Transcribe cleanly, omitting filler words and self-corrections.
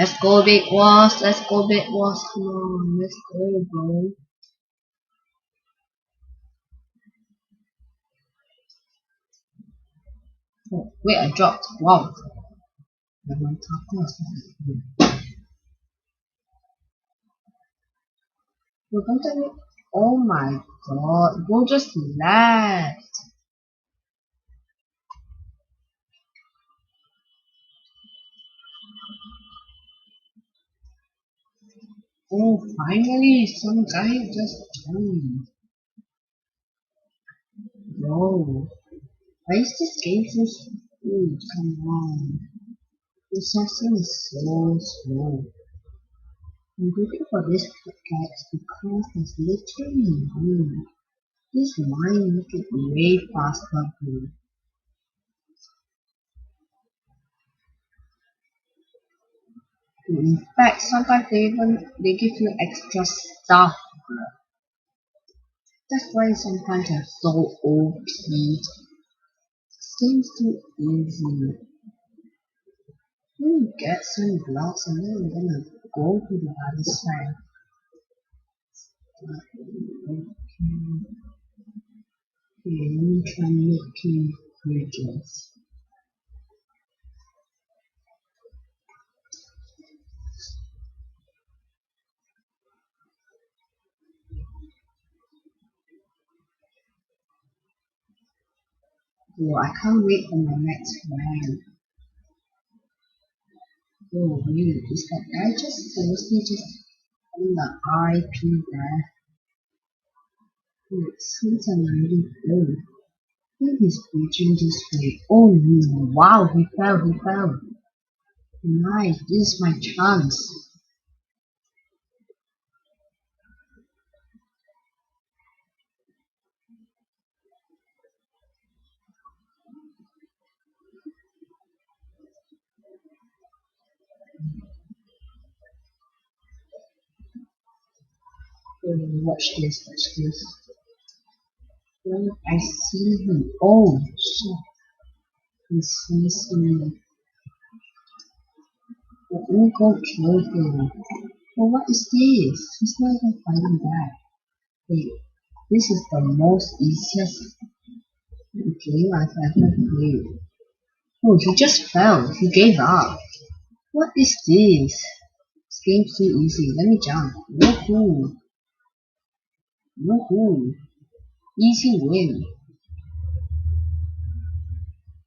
Let's go, Big Boss. Let's go, Big Boss. Come on, let's go, bro. Oh, wait, I dropped. Wow. I'm on top of We're going to. Oh my god. Bro just left. Oh, finally, some guy just joined. Bro. Why is this game so slow? Come on. Processing is so slow. I'm looking for this pickaxe because there's literally none. This mine make it way faster, bro. In fact, sometimes they give you extra stuff, bro. That's why sometimes I'm so OP. Seems too easy. You get some blocks and then we're gonna go to the other side. Okay. Okay, let me try making bridges. Oh, I can't wait for my next round. Oh, really? This guy just seriously just on the IP there. Oh, it seems I'm really old. I think he's bridging this way. Oh no, wow, he fell. Nice, this is my chance. Oh, watch this. Oh, I see him. Oh, shit. He sees me. Let me go kill him. Oh, what is this? He's not even fighting back. Wait, this is the most easiest game I've ever played. Oh, he just fell. He gave up. What is this? This game's too easy. Let me jump. Woohoo! Woohoo! Easy win.